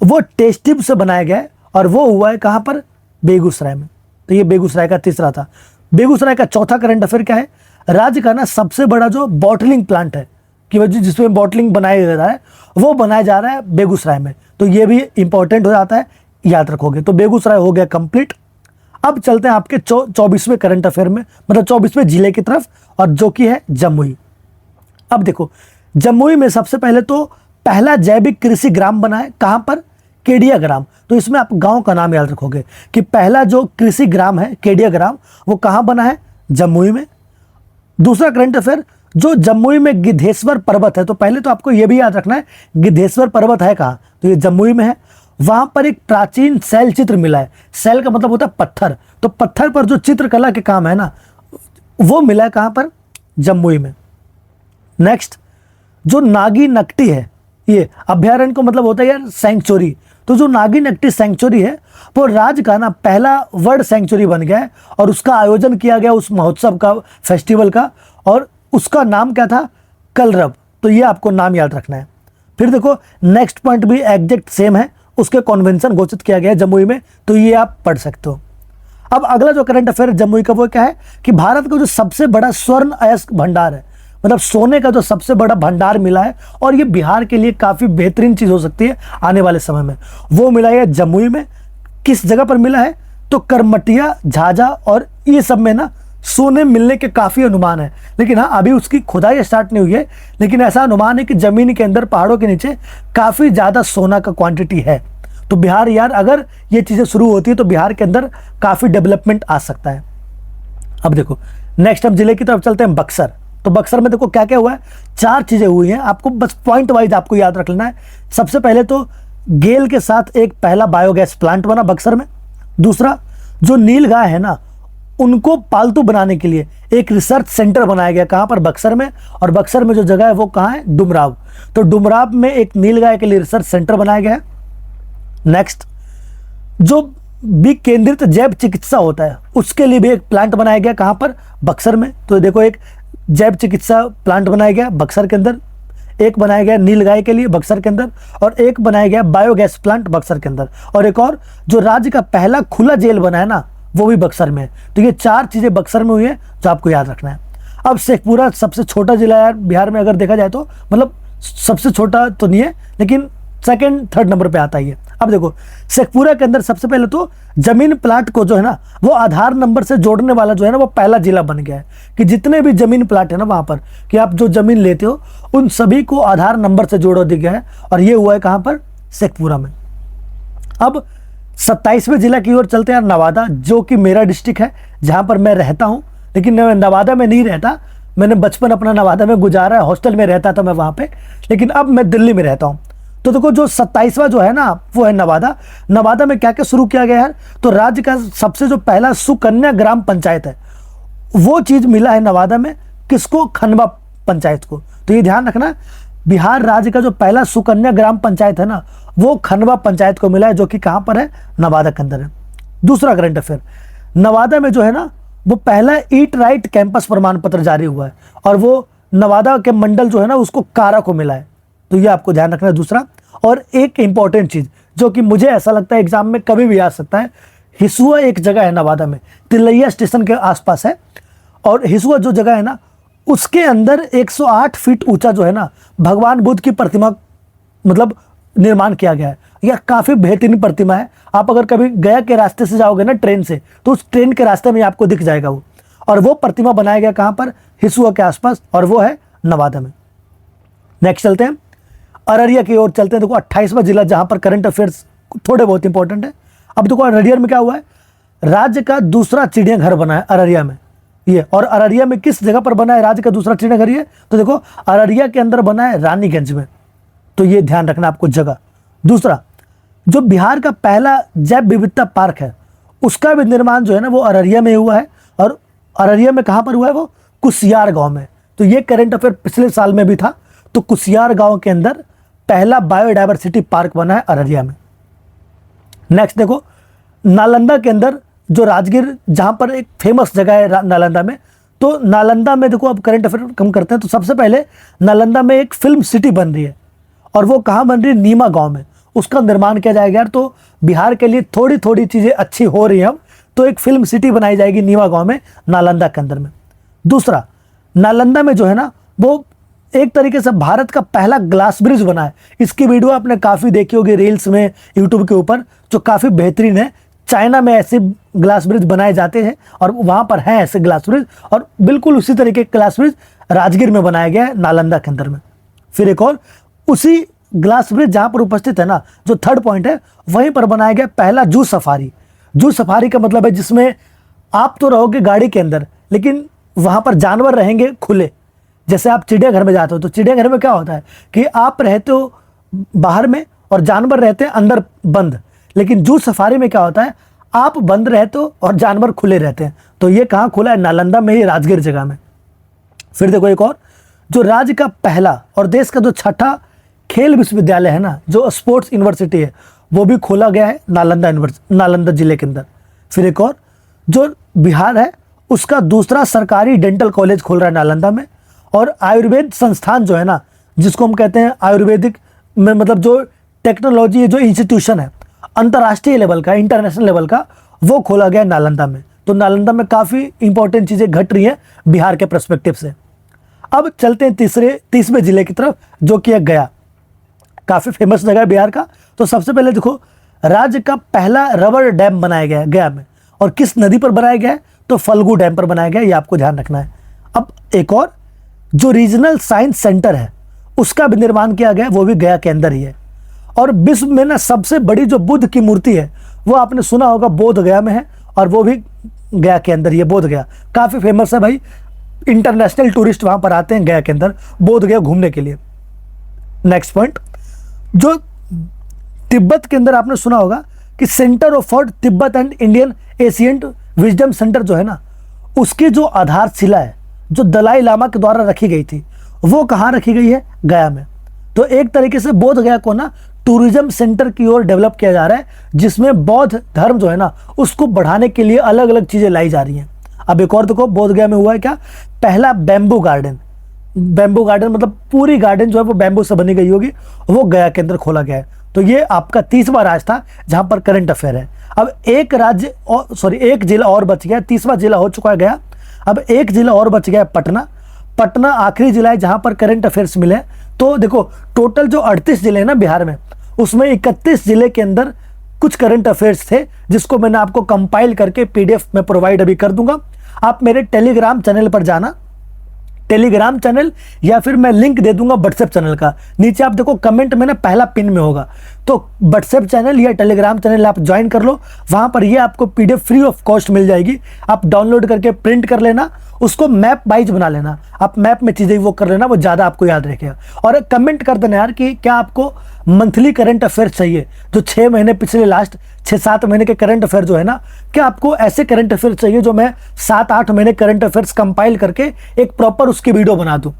A: वो टेस्ट ट्यूब से बनाया गया है, और वो हुआ है कहाँ पर? बेगूसराय में। तो ये बेगूसराय का तीसरा था। बेगूसराय का चौथा करंट अफेयर क्या है, राज्य का ना सबसे बड़ा जो बॉटलिंग प्लांट है कि वजह जिसमें बॉटलिंग बनाया जा रहा है वो बनाया जा रहा है बेगूसराय में। तो ये भी इंपॉर्टेंट हो जाता है, याद रखोगे। तो बेगूसराय हो गया कंप्लीट। अब चलते हैं आपके 24वें करंट अफेयर में, मतलब 24वें जिले की तरफ, और जो कि है जमुई। अब देखो जमुई में सबसे पहले तो पहला जैविक कृषि ग्राम बना है कहाँ पर? केडिया ग्राम। तो इसमें आप गांव का नाम याद रखोगे कि पहला जो कृषि ग्राम है केडिया ग्राम, वो कहाँ बना है? जमुई में। दूसरा करंट अफेयर, जो जमुई में गिद्धेश्वर पर्वत है, तो पहले तो आपको यह भी याद रखना है गिद्धेश्वर पर्वत है कहाँ? तो ये जमुई में है। वहां पर एक प्राचीन शैल चित्र मिला है। शैल का मतलब होता है पत्थर, तो पत्थर पर जो चित्रकला के काम है ना, वो मिला है कहाँ पर? जमुई में। नेक्स्ट, जो नागी नकटी है, ये अभ्यारण्य को मतलब होता है यार सेंचुरी। तो जो नागी नकटी सेंचुरी है वो राज्य का ना पहला वर्ल्ड सेंचुरी बन गया है और उसका आयोजन किया गया उस महोत्सव का, फेस्टिवल का, और उसका नाम क्या था? कलरव। तो ये आपको नाम याद रखना है। फिर देखो नेक्स्ट पॉइंट भी एग्जैक्ट सेम है, उसके कन्वेंशन घोषित किया गया है जमुई में, तो ये आप पढ़ सकते हो। अब अगला जो करंट अफेयर जमुई का वो क्या है कि भारत का जो सबसे बड़ा स्वर्ण अयस्क भंडार है, मतलब सोने का जो सबसे बड़ा भंडार मिला है, और ये बिहार के लिए काफ़ी बेहतरीन चीज़ हो सकती है आने वाले समय में, वो मिला है जमुई में। किस जगह पर मिला है? तो करमटिया, झाझा और ये सब में ना सोने मिलने के काफ़ी अनुमान है, लेकिन हाँ अभी उसकी खुदाई स्टार्ट नहीं हुई है, लेकिन ऐसा अनुमान है कि ज़मीन के अंदर पहाड़ों के नीचे काफ़ी ज़्यादा सोना का क्वांटिटी है। तो बिहार यार अगर ये चीज़ें शुरू होती है तो बिहार के अंदर काफ़ी डेवलपमेंट आ सकता है। अब देखो नेक्स्ट हम जिले की तरफ चलते हैं, बक्सर। तो बक्सर में देखो क्या क्या हुआ है, 4 चीज़ें हुई हैं, आपको बस पॉइंट वाइज आपको याद रख लेना है। सबसे पहले तो गेल के साथ एक पहला बायोगैस प्लांट बना बक्सर में। दूसरा, जो नील गाय है ना उनको पालतू बनाने के लिए एक रिसर्च सेंटर बनाया गया, कहाँ पर? बक्सर में। और बक्सर में जो जगह है वो कहाँ है? डुमराव। तो डुमराव में एक नील गाय के लिए रिसर्च सेंटर बनाया गया है। नेक्स्ट, जो बिग केंद्रित जैव चिकित्सा होता है उसके लिए भी एक प्लांट बनाया गया, कहाँ पर? बक्सर में। तो देखो एक जैव चिकित्सा प्लांट बनाया गया बक्सर के अंदर, एक बनाया गया नीलगाय के लिए बक्सर के अंदर, और एक बनाया गया बायोगैस प्लांट बक्सर के अंदर, और एक और जो राज्य का पहला खुला जेल बना है ना वो भी बक्सर में है। तो ये 4 चीज़ें बक्सर में हुई है जो आपको याद रखना है। अब शेखपुरा सबसे छोटा जिला है बिहार में अगर देखा जाए तो, मतलब सबसे छोटा तो नहीं है लेकिन सेकंड थर्ड नंबर पे आता ही है। अब देखो शेखपुरा के अंदर सबसे पहले तो जमीन प्लाट को जो है ना वो आधार नंबर से जोड़ने वाला जो है ना वो पहला जिला बन गया है, कि जितने भी जमीन प्लाट है ना वहां पर कि आप जो जमीन लेते हो उन सभी को आधार नंबर से जोड़ दिया गया है, और ये हुआ है कहां पर? शेखपुरा में। अब 27वें जिला की ओर चलते हैं, नवादा, जो कि मेरा डिस्ट्रिक्ट है जहां पर मैं रहता हूं, लेकिन मैं नवादा में नहीं रहता, मैंने बचपन अपना नवादा में गुजारा है, हॉस्टल में रहता था मैं वहां पे, लेकिन अब मैं दिल्ली में रहता हूं। तो देखो जो 27वां जो है ना वो है नवादा। नवादा में क्या क्या शुरू किया गया है? तो राज्य का सबसे जो पहला सुकन्या ग्राम पंचायत है वो चीज मिला है नवादा में, किसको? खनवा पंचायत को। तो ये ध्यान रखना, बिहार राज्य का जो पहला सुकन्या ग्राम पंचायत है ना वो खनवा पंचायत को मिला है, जो कि कहां पर है? नवादा के अंदर है। दूसरा करंट अफेयर, नवादा में जो है ना वो पहला ईट राइट कैंपस प्रमाण पत्र जारी हुआ है, और वो नवादा के मंडल जो है ना उसको कारा को मिला है। तो ये आपको ध्यान रखना है। दूसरा, और एक इंपॉर्टेंट चीज जो कि मुझे ऐसा लगता है एग्जाम में कभी भी आ सकता है, हिसुआ एक जगह है नवादा में, तिलैया स्टेशन के आसपास है, और हिसुआ जो जगह है ना उसके अंदर 108 फीट ऊंचा जो है ना भगवान बुद्ध की प्रतिमा मतलब निर्माण किया गया है। यह काफी बेहतरीन प्रतिमा है। आप अगर कभी गया के रास्ते से जाओगे ना ट्रेन से, तो उस ट्रेन के रास्ते में आपको दिख जाएगा वो, और वो प्रतिमा बनाया गया कहां पर? हिसुआ के आसपास, और वो है नवादा में। नेक्स्ट चलते हैं अररिया की ओर चलते हैं। देखो 28वां जिला जहां पर करंट अफेयर्स थोड़े बहुत इंपॉर्टेंट है। अब देखो अररिया में क्या हुआ है, राज्य का दूसरा चिड़ियाघर बना है अररिया में ये, और अररिया में किस जगह पर बना है राज्य का दूसरा चिड़ियाघर? ये तो देखो अररिया के अंदर बना है रानीगंज में। तो ये ध्यान रखना आपको जगह। दूसरा, जो बिहार का पहला जैव विविधता पार्क है उसका भी निर्माण जो है ना वो अररिया में हुआ है, और अररिया में कहां पर हुआ है? वो कुसियार गांव में। तो ये करंट अफेयर पिछले साल में भी था। तो कुसियार गांव के अंदर पहला बायोडायवर्सिटी पार्क बना है अररिया में। नेक्स्ट देखो नालंदा के अंदर जो राजगीर जहां पर एक फेमस जगह है नालंदा में, तो नालंदा में देखो अब करंट अफेयर कम करते हैं। तो सबसे पहले नालंदा में एक फिल्म सिटी बन रही है, और वो कहाँ बन रही है? नीमा गांव में। उसका निर्माण किया जाएगा यार। तो बिहार के लिए थोड़ी थोड़ी चीजें अच्छी हो रही हैं अब, तो एक फिल्म सिटी बनाई जाएगी नीमा गांव में नालंदा के अंदर में। दूसरा, नालंदा में जो है ना वो एक तरीके से भारत का पहला ग्लास ब्रिज बना है। इसकी वीडियो आपने काफ़ी देखी होगी रील्स में, यूट्यूब के ऊपर, जो काफ़ी बेहतरीन है। चाइना में ऐसे ग्लास ब्रिज बनाए जाते हैं और वहाँ पर हैं ऐसे ग्लास ब्रिज, और बिल्कुल उसी तरीके का ग्लास ब्रिज राजगीर में बनाया गया है नालंदा के अंदर में। फिर एक और उसी ग्लास ब्रिज जहाँ पर उपस्थित है ना, जो थर्ड पॉइंट है, वहीं पर बनाया गया पहला जू सफारी। जू सफारी का मतलब है जिसमें आप तो रहोगे गाड़ी के अंदर, लेकिन वहाँ पर जानवर रहेंगे खुले। जैसे आप चिड़ियाघर में जाते हो तो चिड़ियाघर में क्या होता है कि आप रहते हो बाहर में और जानवर रहते हैं अंदर बंद, लेकिन जू सफारी में क्या होता है, आप बंद रहते हो और जानवर खुले रहते हैं। तो ये कहाँ खुला है? नालंदा में ही, राजगीर जगह में। फिर देखो एक और, जो राज्य का पहला और देश का जो छठा खेल विश्वविद्यालय है ना, जो स्पोर्ट्स यूनिवर्सिटी है, वो भी खोला गया है नालंदा जिले के अंदर। फिर एक और, जो बिहार है उसका दूसरा सरकारी डेंटल कॉलेज खोल रहा है नालंदा में। और आयुर्वेद संस्थान जो है ना, जिसको हम कहते हैं आयुर्वेदिक में, मतलब जो टेक्नोलॉजी, जो इंस्टीट्यूशन है अंतर्राष्ट्रीय लेवल का, इंटरनेशनल लेवल का, वो खोला गया है नालंदा में। तो नालंदा में काफ़ी इंपॉर्टेंट चीज़ें घट रही हैं बिहार के पर्सपेक्टिव से। अब चलते हैं 30वें जिले की तरफ, जो कि है गया। काफ़ी फेमस जगह है बिहार का। तो सबसे पहले देखो, राज्य का पहला रबर डैम बनाया गया है गया में, और किस नदी पर बनाया गया है? तो फल्गु डैम पर बनाया गया है, ये आपको ध्यान रखना है। अब एक और, जो रीजनल साइंस सेंटर है उसका भी निर्माण किया गया है, वो भी गया के अंदर ही है। और विश्व में ना सबसे बड़ी जो बुद्ध की मूर्ति है, वो आपने सुना होगा बोध गया में है, और वो भी गया के अंदर ही है। बोध गया काफ़ी फेमस है भाई, इंटरनेशनल टूरिस्ट वहाँ पर आते हैं गया के अंदर बोध गया घूमने के लिए। नेक्स्ट पॉइंट, जो तिब्बत के अंदर आपने सुना होगा कि centre of for Tibet and Indian ancient wisdom centre जो है ना, उसकी जो आधारशिला है, जो दलाई लामा के द्वारा रखी गई थी, वो कहाँ रखी गई है? गया में। तो एक तरीके से बोध गया को ना टूरिज्म सेंटर की ओर डेवलप किया जा रहा है, जिसमें बौद्ध धर्म जो है ना उसको बढ़ाने के लिए अलग अलग चीज़ें लाई जा रही हैं। अब एक और देखो, बोध गया में हुआ है क्या? पहला बैम्बू गार्डन। बैम्बू गार्डन मतलब पूरी गार्डन जो है वो बैम्बू से बनी गई होगी, वो गया के अंदर खोला गया है। तो ये आपका 30वां राज्य था जहां पर करंट अफेयर है। अब एक जिला और बच गया, 30वां जिला हो चुका है गया। अब एक जिला और बच गया है पटना। पटना आखिरी जिला है जहां पर करंट अफेयर्स मिले। तो देखो, टोटल जो 38 जिले हैं ना बिहार में, उसमें 31 जिले के अंदर कुछ करंट अफेयर्स थे, जिसको मैंने आपको कंपाइल करके PDF में प्रोवाइड अभी कर दूंगा। आप मेरे टेलीग्राम चैनल पर जाना, टेलीग्राम चैनल, या फिर मैं लिंक दे दूंगा व्हाट्सएप चैनल का, नीचे आप देखो कमेंट में ना पहला पिन में होगा। तो व्हाट्सएप चैनल या टेलीग्राम चैनल आप ज्वाइन कर लो, वहां पर ये आपको PDF फ्री ऑफ कॉस्ट मिल जाएगी। आप डाउनलोड करके प्रिंट कर लेना, उसको मैप वाइज बना लेना, आप मैप में चीज़ें वो कर लेना, वो ज़्यादा आपको याद रखेगा। और कमेंट कर देना यार कि क्या आपको मंथली करंट अफेयर चाहिए, जो 6 महीने पिछले लास्ट 6-7 महीने के करंट अफेयर जो है ना, क्या आपको ऐसे करंट अफेयर चाहिए जो मैं 7-8 महीने करंट अफेयर्स कंपाइल करके एक प्रॉपर उसकी वीडियो बना दूं?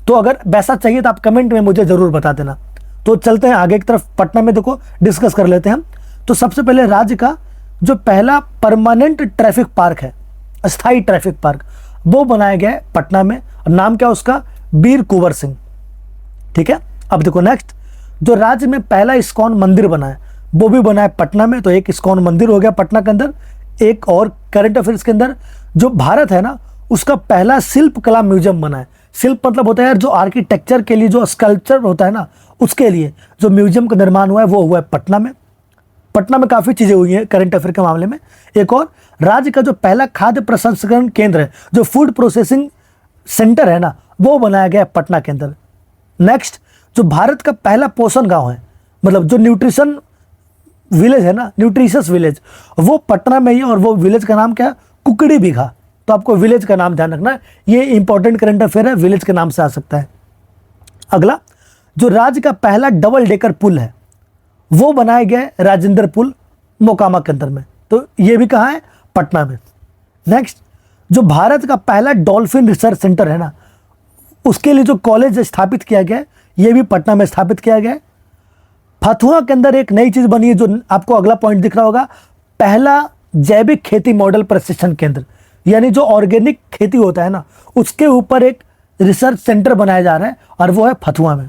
A: तो अगर वैसा चाहिए तो आप कमेंट में मुझे ज़रूर बता देना। तो चलते हैं आगे की तरफ, पटना में देखो डिस्कस कर लेते हैं हम। तो सबसे पहले राज्य का जो पहला परमानेंट ट्रैफिक पार्क है, अस्थाई ट्रैफिक पार्क, वो बनाया गया है पटना में। और नाम क्या उसका? वीर कुंवर सिंह। ठीक है, अब देखो नेक्स्ट, जो राज्य में पहला इस्कॉन मंदिर बना है, वो भी बना है पटना में। तो एक इस्कॉन मंदिर हो गया पटना के अंदर। एक और करंट अफेयर्स के अंदर, जो भारत है ना उसका पहला शिल्प कला म्यूजियम बना है। शिल्प मतलब होता है यार जो आर्किटेक्चर के लिए जो स्कल्पचर होता है ना, उसके लिए जो म्यूजियम का निर्माण हुआ है वो हुआ है पटना में। पटना में काफ़ी चीज़ें हुई हैं करंट अफेयर के मामले में। एक और, राज्य का जो पहला खाद्य प्रसंस्करण केंद्र है, जो फूड प्रोसेसिंग सेंटर है ना, वो बनाया गया है पटना के अंदर। नेक्स्ट, जो भारत का पहला पोषण गांव है, मतलब जो न्यूट्रिशन विलेज है ना, न्यूट्रिशियस विलेज, वो पटना में ही है। और वो विलेज का नाम क्या है? कुकड़ी बीघा। तो आपको विलेज का नाम ध्यान रखना है, ये इंपॉर्टेंट करंट अफेयर है, विलेज के नाम से आ सकता है। अगला, जो राज्य का पहला डबल डेकर पुल है, वो बनाया गया है राजेंद्र पुल मोकामा के अंदर में। तो ये भी कहाँ है? पटना में। नेक्स्ट, जो भारत का पहला डॉल्फिन रिसर्च सेंटर है ना, उसके लिए जो कॉलेज स्थापित किया गया है, ये भी पटना में स्थापित किया गया है। फतुहा के अंदर एक नई चीज़ बनी है, जो आपको अगला पॉइंट दिख रहा होगा, पहला जैविक खेती मॉडल प्रशिक्षण केंद्र, यानी जो ऑर्गेनिक खेती होता है ना, उसके ऊपर एक रिसर्च सेंटर बनाया जा रहा है, और वो है फतुहा में।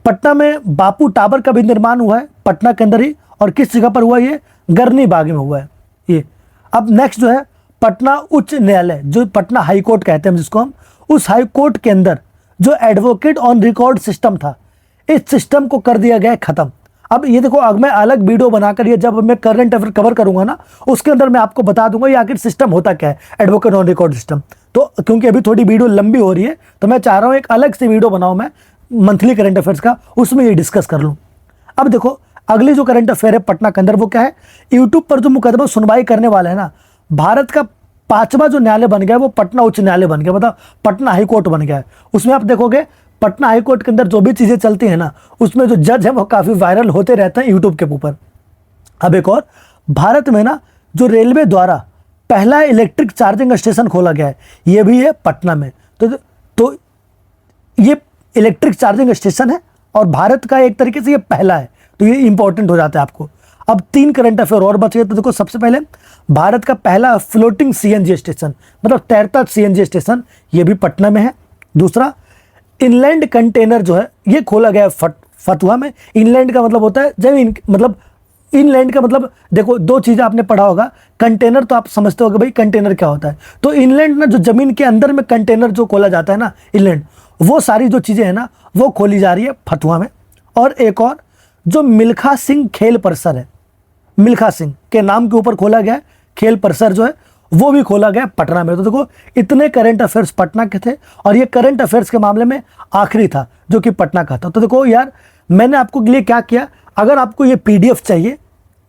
A: पटना में बापू टावर का भी निर्माण हुआ है पटना के अंदर ही। और किस जगह पर हुआ? ये गरनी बाग में हुआ है ये। अब नेक्स्ट जो है, पटना उच्च न्यायालय, जो पटना हाई कोर्ट कहते हैं जिसको हम, उस हाई कोर्ट के अंदर जो एडवोकेट ऑन रिकॉर्ड सिस्टम था, इस सिस्टम को कर दिया गया है खत्म। अब ये देखो, अगर मैं अलग वीडियो बनाकर ये जब मैं करंट अफेयर कवर करूंगा ना, उसके अंदर मैं आपको बता दूंगा ये आखिर सिस्टम होता क्या है, एडवोकेट ऑन रिकॉर्ड सिस्टम। तो क्योंकि अभी थोड़ी वीडियो लंबी हो रही है, तो मैं चाह रहा हूँ एक अलग से वीडियो बनाऊँ मैं, मंथली करंट अफेयर्स का, उसमें ये डिस्कस कर लूँ। अब देखो अगली जो करंट अफेयर है पटना के अंदर, वो क्या है, यूट्यूब पर जो मुकदमा सुनवाई करने वाला है ना, भारत का 5वां जो न्यायालय बन गया है वो पटना उच्च न्यायालय बन गया, मतलब पटना हाई कोर्ट बन गया है। उसमें आप देखोगे पटना हाई कोर्ट के अंदर जो भी चीज़ें चलती हैं ना, उसमें जो जज है वो काफ़ी वायरल होते रहते हैं यूट्यूब के ऊपर। अब एक और, भारत में ना जो रेलवे द्वारा पहला इलेक्ट्रिक चार्जिंग स्टेशन खोला गया है, ये भी है पटना में। तो ये इलेक्ट्रिक चार्जिंग स्टेशन है और भारत का एक तरीके से ये पहला है, तो ये इंपॉर्टेंट हो जाता है आपको। अब 3 करंट अफेयर और बच गए। तो देखो सबसे पहले भारत का पहला फ्लोटिंग सीएनजी स्टेशन, मतलब तैरता सीएनजी स्टेशन, ये भी पटना में है। दूसरा, इनलैंड कंटेनर जो है ये खोला गया है फतुहा में। इनलैंड का मतलब होता है जमीन, मतलब इनलैंड का मतलब देखो 2 चीज़ें आपने पढ़ा होगा, कंटेनर तो आप समझते हो कि भाई कंटेनर क्या होता है, तो इनलैंड ना जो जमीन के अंदर में कंटेनर जो खोला जाता है ना इनलैंड, वो सारी जो चीज़ें हैं ना वो खोली जा रही है फतुहा में। और एक और, जो मिल्खा सिंह खेल परिसर है, मिल्खा सिंह के नाम के ऊपर खोला गया खेल परिसर जो है वो भी खोला गया पटना में। तो देखो इतने करंट अफेयर्स पटना के थे और ये करंट अफेयर्स के मामले में आखिरी था जो कि पटना का था। तो देखो यार मैंने आपको लिए क्या किया, अगर आपको ये पीडीएफ चाहिए,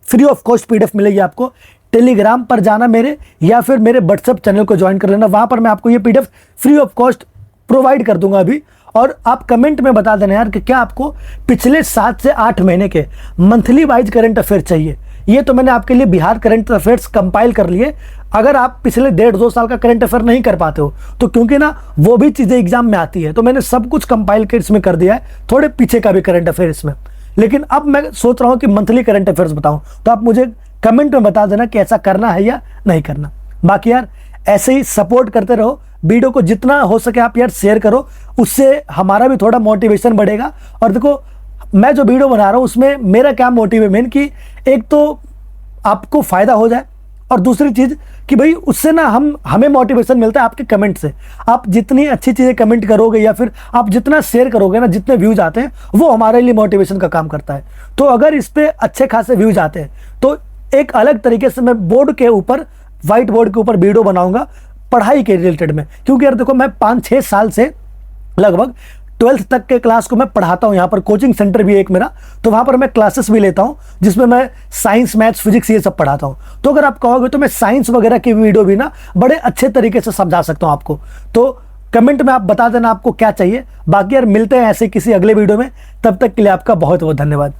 A: फ्री ऑफ कॉस्ट पीडीएफ मिलेगी आपको, टेलीग्राम पर जाना मेरे, या फिर मेरे व्हाट्सएप चैनल को ज्वाइन कर लेना, वहाँ पर मैं आपको ये PDF free of cost provide कर दूंगा अभी। और आप कमेंट में बता देना यार कि क्या आपको पिछले 7 से 8 महीने के मंथली वाइज करंट अफेयर चाहिए। ये तो मैंने आपके लिए बिहार करंट अफेयर्स कंपाइल कर लिए। अगर आप पिछले 1.5-2 साल का करंट अफेयर नहीं कर पाते हो तो क्योंकि ना वो भी चीज़ें एग्जाम में आती है, तो मैंने सब कुछ कंपाइल कर इसमें कर दिया है, थोड़े पीछे का भी करंट अफेयर इसमें। लेकिन अब मैं सोच रहा हूँ कि मंथली करंट अफेयर्स बताऊँ, तो आप मुझे कमेंट में बता देना कि ऐसा करना है या नहीं करना। बाकी यार ऐसे ही सपोर्ट करते रहो, वीडियो को जितना हो सके आप यार शेयर करो, उससे हमारा भी थोड़ा मोटिवेशन बढ़ेगा। और देखो मैं जो वीडियो बना रहा हूँ उसमें मेरा क्या मोटिव है मेन, कि एक तो आपको फ़ायदा हो जाए और दूसरी चीज़ कि भाई उससे ना हमें मोटिवेशन मिलता है आपके कमेंट से। आप जितनी अच्छी चीज़ें कमेंट करोगे या फिर आप जितना शेयर करोगे ना, जितने व्यूज़ आते हैं वो हमारे लिए मोटिवेशन का काम करता है। तो अगर इस पर अच्छे खासे व्यूज़ आते हैं तो एक अलग तरीके से मैं बोर्ड के ऊपर, वाइट बोर्ड के ऊपर वीडियो बनाऊंगा पढ़ाई के रिलेटेड में। क्योंकि यार देखो मैं 5-6 साल से लगभग 12th तक के क्लास को मैं पढ़ाता हूँ, यहाँ पर कोचिंग सेंटर भी है एक मेरा, तो वहाँ पर मैं क्लासेस भी लेता हूँ जिसमें मैं साइंस, मैथ्स, फिजिक्स ये सब पढ़ाता हूँ। तो अगर आप कहोगे तो मैं साइंस वगैरह की वीडियो भी ना बड़े अच्छे तरीके से समझा सकता हूँ आपको। तो कमेंट में आप बता देना आपको क्या चाहिए। बाकी यार मिलते हैं ऐसे किसी अगले वीडियो में, तब तक के लिए आपका बहुत बहुत धन्यवाद।